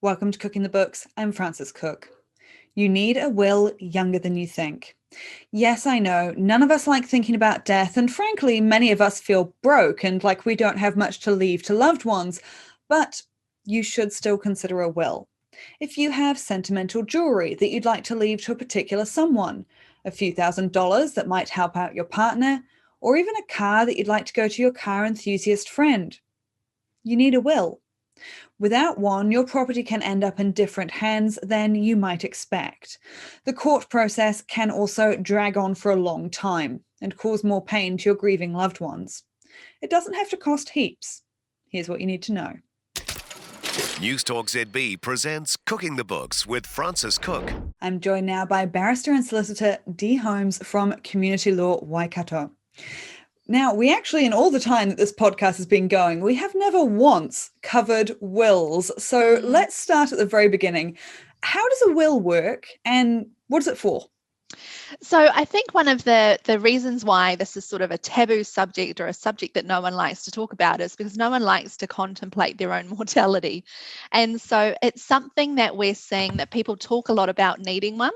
Welcome to Cooking the Books. I'm Frances Cook. You need a will younger than you think. Yes, I know, none of us like thinking about death, and frankly, many of us feel broke and like we don't have much to leave to loved ones, but you should still consider a will. If you have sentimental jewelry that you'd like to leave to a particular someone, a few $1,000s that might help out your partner, or even a car that you'd like to go to your car enthusiast friend, you need a will. Without one, your property can end up in different hands than you might expect. The court process can also drag on for a long time and cause more pain to your grieving loved ones. It doesn't have to cost heaps. Here's what you need to know. News Talk ZB presents Cooking the Books with Frances Cook. I'm joined now by barrister and solicitor Dee Holmes from Community Law Waikato. Now, we actually, in all the time that this podcast has been going, we have never once covered wills. So let's start at the very beginning. How does a will work and what is it for? So I think one of the reasons why this is sort of a taboo subject or a subject that no one likes to talk about is because no one likes to contemplate their own mortality. And so it's something that we're seeing that people talk a lot about needing one,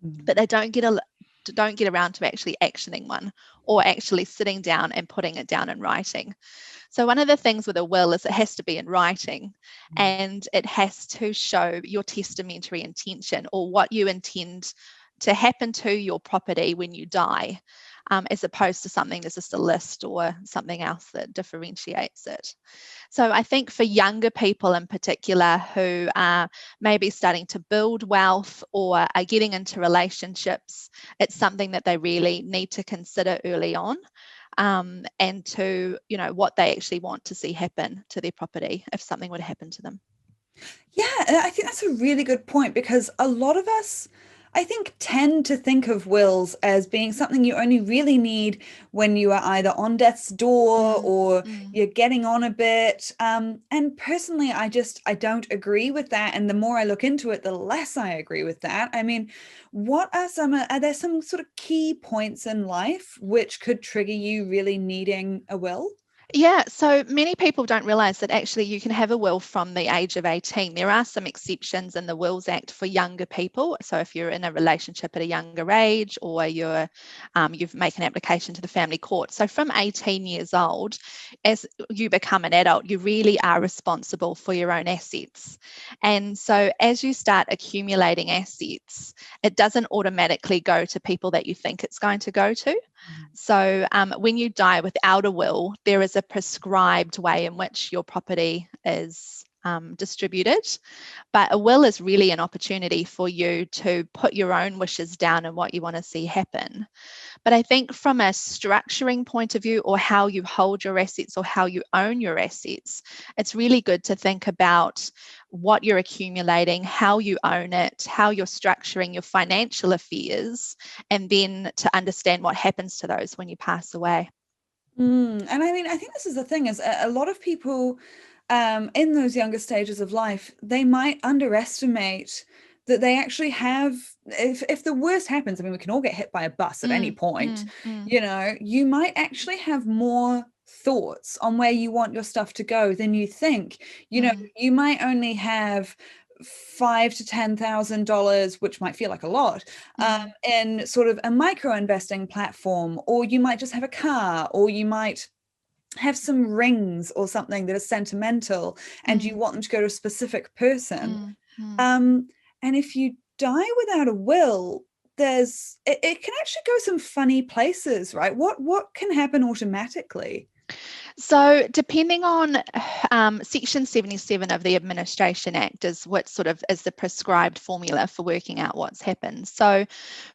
but they don't get around to actually actioning one or actually sitting down and putting it down in writing. So one of the things with a will is it has to be in writing and it has to show your testamentary intention or what you intend to happen to your property when you die, as opposed to something that's just a list or something else that differentiates it. So I think for younger people in particular who are maybe starting to build wealth or are getting into relationships, it's something that they really need to consider early on, and to, what they actually want to see happen to their property if something would happen to them. Yeah, I think that's a really good point because a lot of us, I think, tend to think of wills as being something you only really need when you are either on death's door or you're getting on a bit. And personally, I don't agree with that. And the more I look into it, the less I agree with that. I mean, are there some sort of key points in life which could trigger you really needing a will? Yeah, so many people don't realise that actually you can have a will from the age of 18. There are some exceptions in the Wills Act for younger people. So if you're in a relationship at a younger age or you've made an application to the family court. So from 18 years old, as you become an adult, you really are responsible for your own assets. And so as you start accumulating assets, it doesn't automatically go to people that you think it's going to go to. So when you die without a will, there is a prescribed way in which your property is distributed. But a will is really an opportunity for you to put your own wishes down and what you want to see happen. But I think from a structuring point of view or how you hold your assets or how you own your assets, it's really good to think about what you're accumulating, how you own it, how you're structuring your financial affairs, and then to understand what happens to those when you pass away. And I mean, I think this is the thing is a lot of people in those younger stages of life, they might underestimate that they actually have, if the worst happens, I mean, we can all get hit by a bus at any point, you might actually have more thoughts on where you want your stuff to go than you think. You might only have $5,000 to $10,000, which might feel like a lot, in sort of a micro investing platform, or you might just have a car, or you might have some rings or something that is sentimental and you want them to go to a specific person. And if you die without a will, it can actually go some funny places, right? What can happen automatically? So depending on Section 77 of the Administration Act is what sort of is the prescribed formula for working out what's happened. So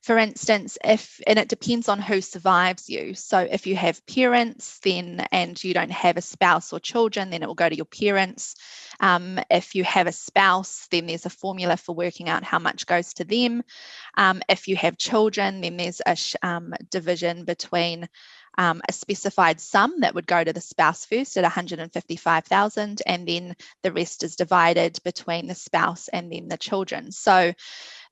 for instance, and it depends on who survives you. So if you have parents and you don't have a spouse or children, then it will go to your parents. If you have a spouse, then there's a formula for working out how much goes to them. If you have children, then there's a division between a specified sum that would go to the spouse first at $155,000, and then the rest is divided between the spouse and then the children. So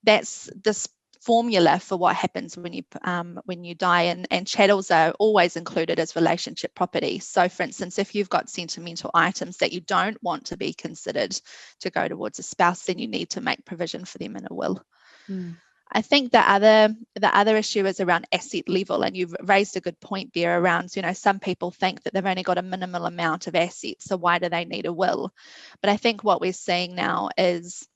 that's this formula for what happens when you die, and chattels are always included as relationship property. So for instance, if you've got sentimental items that you don't want to be considered to go towards a spouse, then you need to make provision for them in a will. I think the other issue is around asset level, and you've raised a good point there around, some people think that they've only got a minimal amount of assets, so why do they need a will? But I think what we're seeing now is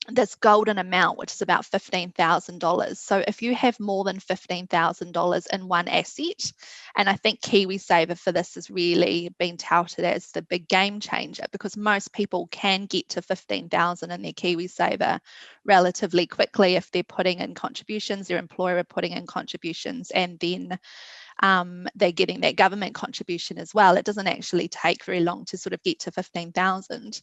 this golden amount, which is about $15,000. So if you have more than $15,000 in one asset, and I think KiwiSaver for this has really been touted as the big game changer, because most people can get to 15,000 in their KiwiSaver relatively quickly if they're putting in contributions, their employer are putting in contributions, and then they're getting that government contribution as well. It doesn't actually take very long to sort of get to 15,000.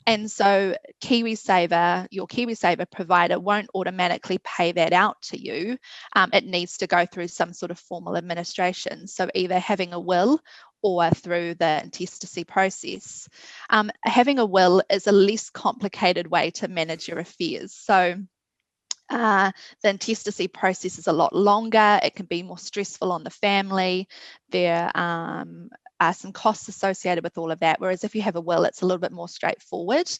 And so KiwiSaver, your KiwiSaver provider won't automatically pay that out to you. It needs to go through some sort of formal administration. So either having a will or through the intestacy process. Having a will is a less complicated way to manage your affairs. So the intestacy process is a lot longer. It can be more stressful on the family. There are some costs associated with all of that. Whereas if you have a will, it's a little bit more straightforward.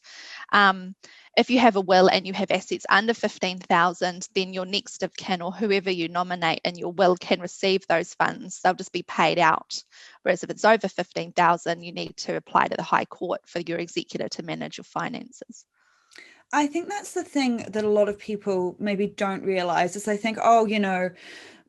If you have a will and you have assets under 15,000, then your next of kin or whoever you nominate in your will can receive those funds. They'll just be paid out. Whereas if it's over 15,000, you need to apply to the High Court for your executor to manage your finances. I think that's the thing that a lot of people maybe don't realize is they think, oh,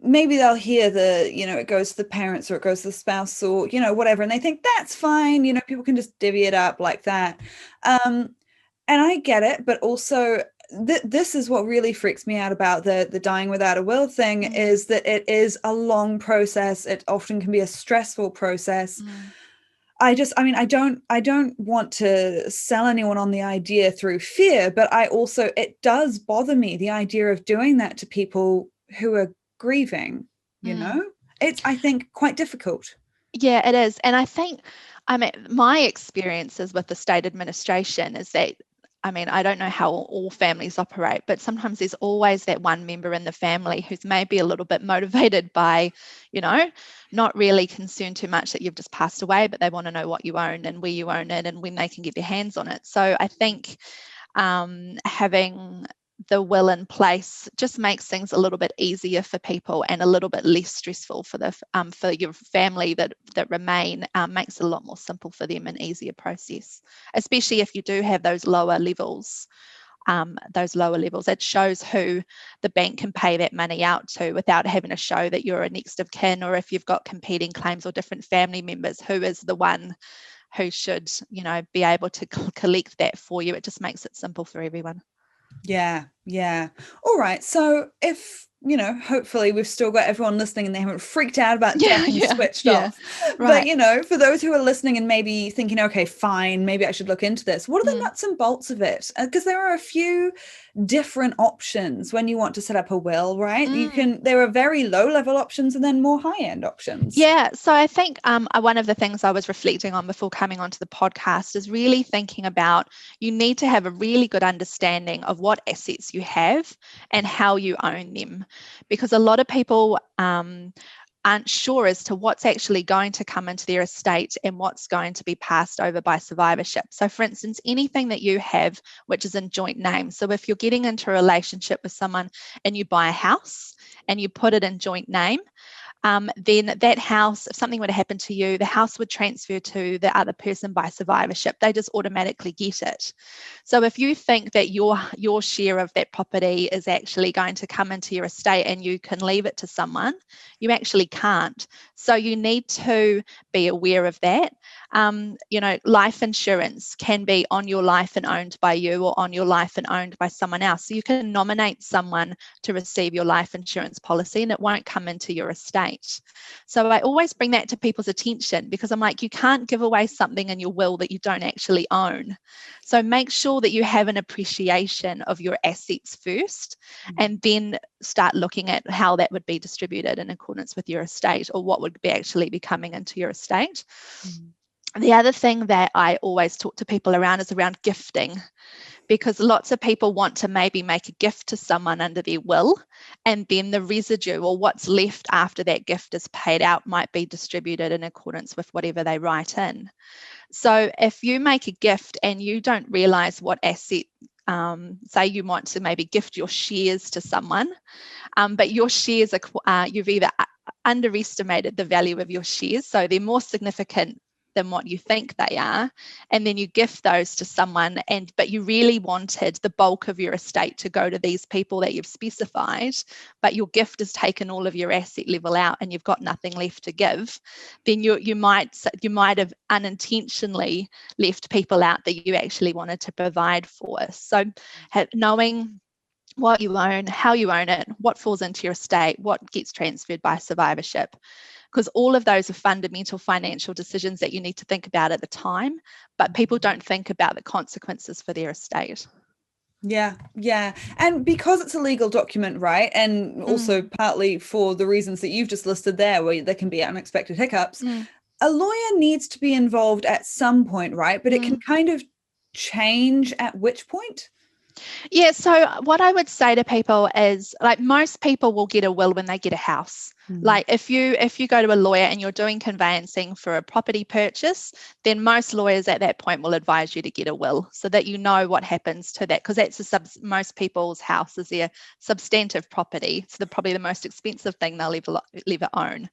maybe they'll hear it goes to the parents or it goes to the spouse or, whatever. And they think that's fine. People can just divvy it up like that. And I get it. But also this is what really freaks me out about the dying without a will thing is that it is a long process. It often can be a stressful process. I don't want to sell anyone on the idea through fear, but it does bother me, the idea of doing that to people who are grieving, It's, I think, quite difficult. Yeah, it is. And I think, my experiences with the state administration is that, I don't know how all families operate, but sometimes there's always that one member in the family who's maybe a little bit motivated by, not really concerned too much that you've just passed away, but they want to know what you own and where you own it and when they can get their hands on it. So I think having the will in place just makes things a little bit easier for people and a little bit less stressful for for your family that remain. Makes it a lot more simple for them, an easier process, especially if you do have those lower levels. It shows who the bank can pay that money out to without having to show that you're a next of kin, or if you've got competing claims or different family members, who is the one who should be able to collect that for you. It just makes it simple for everyone. Yeah. All right. So if, hopefully we've still got everyone listening and they haven't freaked out about death and switched off. Right. But, for those who are listening and maybe thinking, okay, fine, maybe I should look into this. What are the nuts and bolts of it? Because there are a few different options when you want to set up a will, right? There are very low level options and then more high end options. Yeah. So I think one of the things I was reflecting on before coming onto the podcast is really thinking about, you need to have a really good understanding of what assets you have and how you own them, because a lot of people aren't sure as to what's actually going to come into their estate and what's going to be passed over by survivorship. So for instance, anything that you have which is in joint name. So if you're getting into a relationship with someone and you buy a house and you put it in joint name, then that house, if something were to happen to you, the house would transfer to the other person by survivorship. They just automatically get it. So if you think that your share of that property is actually going to come into your estate and you can leave it to someone, you actually can't. So you need to be aware of that. Life insurance can be on your life and owned by you, or on your life and owned by someone else. So you can nominate someone to receive your life insurance policy and it won't come into your estate. So I always bring that to people's attention, because I'm like, you can't give away something in your will that you don't actually own. So make sure that you have an appreciation of your assets first, and then start looking at how that would be distributed in accordance with your estate, or what would be actually be coming into your estate. The other thing that I always talk to people around is around gifting, because lots of people want to maybe make a gift to someone under their will, and then the residue or what's left after that gift is paid out might be distributed in accordance with whatever they write in. So if you make a gift and you don't realize what asset, say you want to maybe gift your shares to someone, but your shares are, you've either underestimated the value of your shares, so they're more significant than what you think they are, and then you gift those to someone, but you really wanted the bulk of your estate to go to these people that you've specified, but your gift has taken all of your asset level out and you've got nothing left to give, then you might have unintentionally left people out that you actually wanted to provide for. So knowing what you own, how you own it, what falls into your estate, what gets transferred by survivorship, because all of those are fundamental financial decisions that you need to think about at the time, but people don't think about the consequences for their estate. Yeah, yeah. And because it's a legal document, right? And also partly for the reasons that you've just listed there, where there can be unexpected hiccups, a lawyer needs to be involved at some point, right? But it can kind of change at which point? Yeah, so what I would say to people is, like, most people will get a will when they get a house. Like if you go to a lawyer and you're doing conveyancing for a property purchase, then most lawyers at that point will advise you to get a will so that you know what happens to that, because that's most people's house is their substantive property. It's probably the most expensive thing they'll ever own.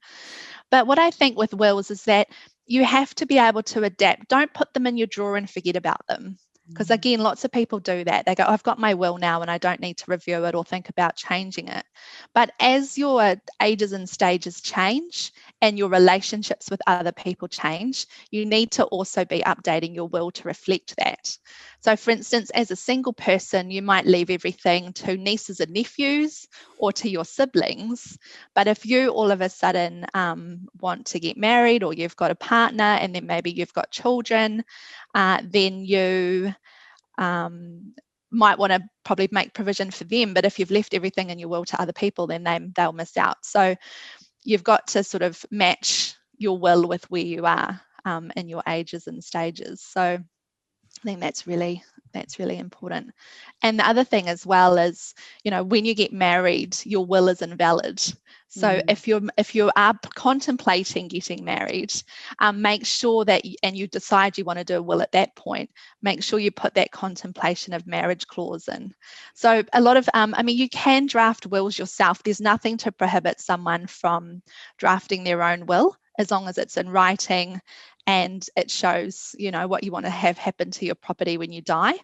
But what I think with wills is that you have to be able to adapt. Don't put them in your drawer and forget about them. Because again, lots of people do that. They go, I've got my will now and I don't need to review it or think about changing it. But as your ages and stages change and your relationships with other people change, you need to also be updating your will to reflect that. So for instance, as a single person, you might leave everything to nieces and nephews or to your siblings. But if you all of a sudden want to get married, or you've got a partner and then maybe you've got children, then you might want to probably make provision for them. But if you've left everything in your will to other people, then they'll miss out. So you've got to sort of match your will with where you are in your ages and stages. So I think that's really important. And the other thing as well is, when you get married, your will is invalid. So if you are contemplating getting married, make sure that and you decide you want to do a will at that point, make sure you put that contemplation of marriage clause in. So a lot of you can draft wills yourself. There's nothing to prohibit someone from drafting their own will, as long as it's in writing and it shows, what you want to have happen to your property when you die.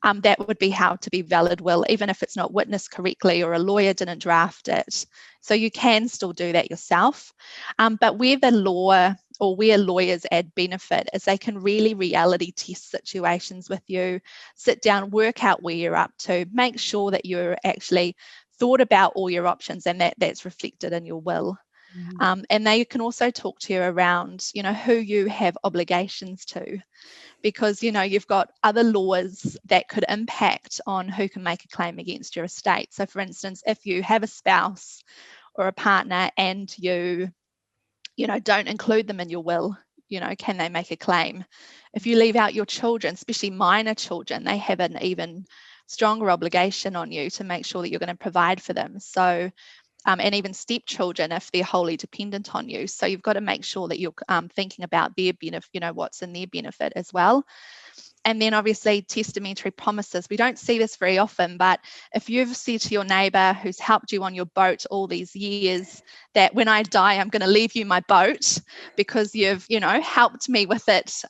That would be how to be valid will, even if it's not witnessed correctly or a lawyer didn't draft it. So you can still do that yourself. But where the law or where lawyers add benefit is they can really reality test situations with you, sit down, work out where you're up to, make sure that you're actually thought about all your options and that's reflected in your will. And they can also talk to you around, who you have obligations to, because, you've got other laws that could impact on who can make a claim against your estate. So for instance, if you have a spouse or a partner and you don't include them in your will, can they make a claim? If you leave out your children, especially minor children, they have an even stronger obligation on you to make sure that you're going to provide for them. So and even stepchildren if they're wholly dependent on you. So you've got to make sure that you're thinking about their benefit, what's in their benefit as well. And then obviously testamentary promises. We don't see this very often, but if you've said to your neighbour who's helped you on your boat all these years that when I die, I'm going to leave you my boat because you've, helped me with it.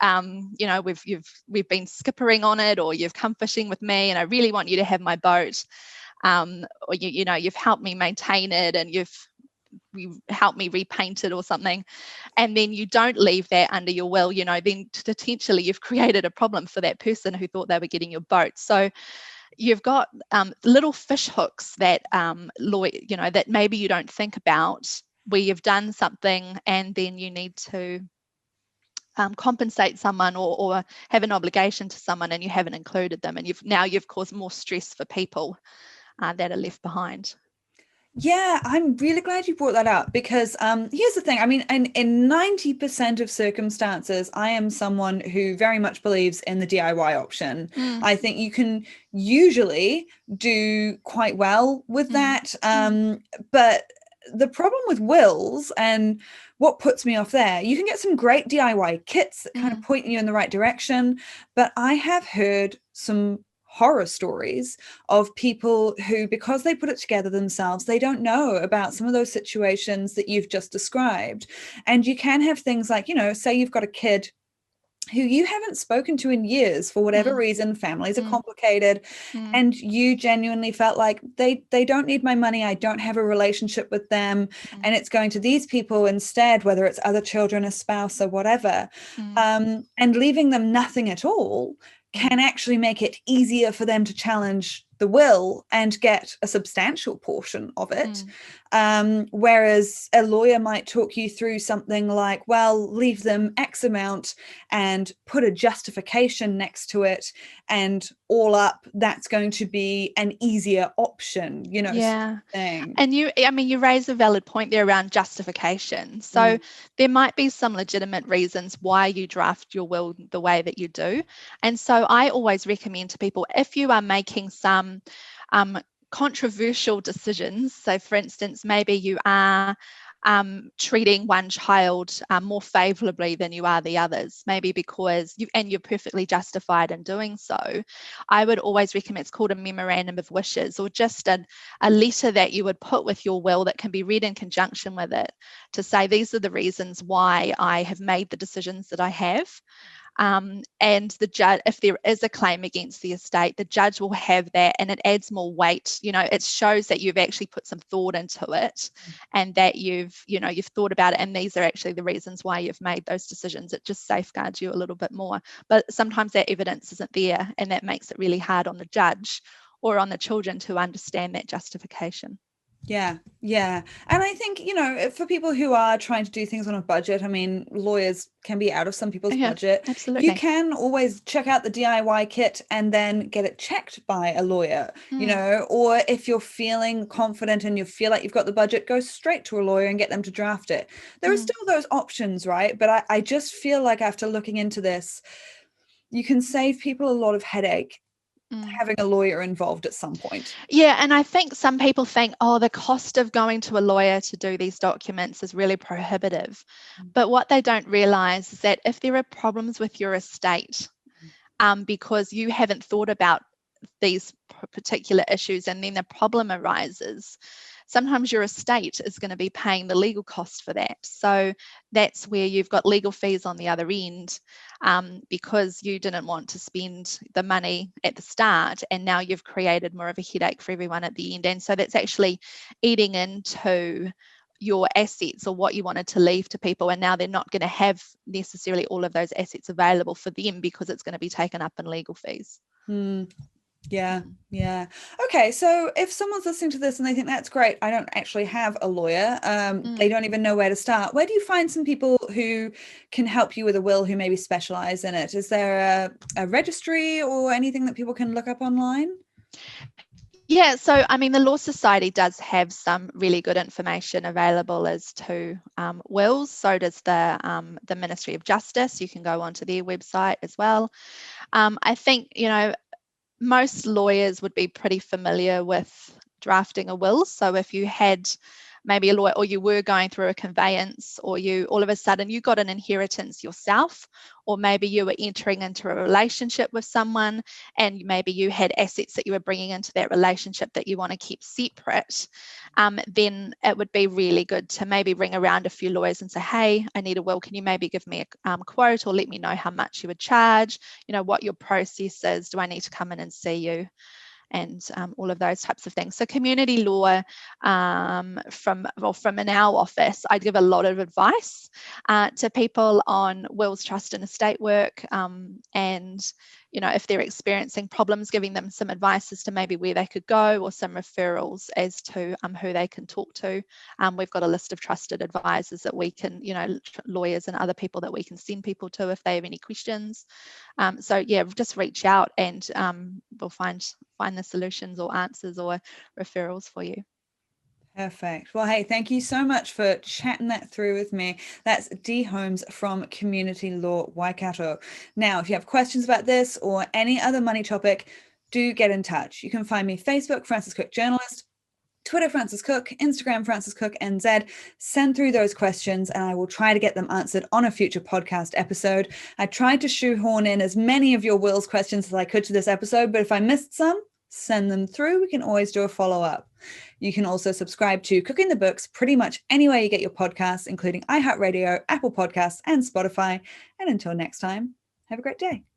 We've been skippering on it, or you've come fishing with me and I really want you to have my boat. Or you've helped me maintain it and you've helped me repaint it or something, and then you don't leave that under your will, then potentially you've created a problem for that person who thought they were getting your boat. So you've got little fish hooks that that maybe you don't think about, where you've done something and then you need to compensate someone or have an obligation to someone and you haven't included them, and you've caused more stress for people that are left behind. Yeah, I'm really glad you brought that up because here's the thing. I mean, in 90% of circumstances, I am someone who very much believes in the DIY option. Mm, I think you can usually do quite well with mm, that. But the problem with wills and what puts me off there, you can get some great DIY kits that kind of mm, point you in the right direction. But I have heard some horror stories of people who, because they put it together themselves, they don't know about some of those situations that you've just described. And you can have things like, say you've got a kid who you haven't spoken to in years for whatever mm, reason. Families are mm, complicated, mm, and you genuinely felt like they don't need my money, I don't have a relationship with them, mm, and it's going to these people instead, whether it's other children, a spouse, or whatever. mm, And leaving them nothing at all mm, can actually make it easier for them to challenge the will and get a substantial portion of it. mm, Whereas a lawyer might talk you through something like, well, leave them X amount and put a justification next to it, and all up, that's going to be an easier option, sort yeah. of thing. And I mean, you raise a valid point there around justification. So Mm, there might be some legitimate reasons why you draft your will the way that you do. And so I always recommend to people, if you are making some controversial decisions, so for instance, maybe you are treating one child more favorably than you are the others, maybe because you're perfectly justified in doing so, I would always recommend, it's called a memorandum of wishes, or just a letter that you would put with your will that can be read in conjunction with it, to say these are the reasons why I have made the decisions that I have. And the judge, if there is a claim against the estate, the judge will have that, and it adds more weight. It shows that you've actually put some thought into it, and that you've thought about it, and these are actually the reasons why you've made those decisions. It just safeguards you a little bit more. But sometimes that evidence isn't there, and that makes it really hard on the judge or on the children to understand that justification. yeah, yeah. And I think, for people who are trying to do things on a budget, I mean, lawyers can be out of some people's Yeah, budget. You absolutely. can always check out the DIY kit and then get it checked by a lawyer, Mm, or if you're feeling confident and you feel like you've got the budget, go straight to a lawyer and get them to draft it. There are mm, still those options, right? But I just feel like after looking into this, you can save people a lot of headache mm. having a lawyer involved at some point. Yeah, and I think some people think, oh, the cost of going to a lawyer to do these documents is really prohibitive. But what they don't realize is that if there are problems with your estate, because you haven't thought about these particular issues, and then the problem arises, sometimes your estate is going to be paying the legal cost for that. So that's where you've got legal fees on the other end, because you didn't want to spend the money at the start, and now you've created more of a headache for everyone at the end. And so that's actually eating into your assets, or what you wanted to leave to people, and now they're not going to have necessarily all of those assets available for them because it's going to be taken up in legal fees. Hmm. Yeah, yeah. Okay, so if someone's listening to this and they think that's great, I don't actually have a lawyer, they Mm. don't even know where to start. Where do you find some people who can help you with a will, who maybe specialize in it? Is there a registry or anything that people can look up online? Yeah, so I mean, the Law Society does have some really good information available as to wills. So does the Ministry of Justice. You can go onto their website as well. I think, most lawyers would be pretty familiar with drafting a will. So if you had maybe a lawyer, or you were going through a conveyance, or you all of a sudden you got an inheritance yourself, or maybe you were entering into a relationship with someone, and maybe you had assets that you were bringing into that relationship that you want to keep separate, then it would be really good to maybe ring around a few lawyers and say, hey, I need a will, can you maybe give me a quote, or let me know how much you would charge, what your process is, do I need to come in and see you, and all of those types of things. So community law, from in our office, I give a lot of advice to people on wills, trust and estate work, and if they're experiencing problems, giving them some advice as to maybe where they could go, or some referrals as to who they can talk to. We've got a list of trusted advisors that we can, lawyers and other people that we can send people to if they have any questions. So yeah, just reach out, and we'll find the solutions or answers or referrals for you. Perfect. Well, hey, thank you so much for chatting that through with me. That's Dee Holmes from Community Law Waikato. Now, if you have questions about this or any other money topic, do get in touch. You can find me Facebook, Frances Cook Journalist, Twitter, Frances Cook, Instagram, Frances Cook NZ. Send through those questions and I will try to get them answered on a future podcast episode. I tried to shoehorn in as many of your wills questions as I could to this episode, but if I missed some, send them through. We can always do a follow-up. You can also subscribe to Cooking the Books pretty much anywhere you get your podcasts, including iHeartRadio, Apple Podcasts, and Spotify. And until next time, have a great day.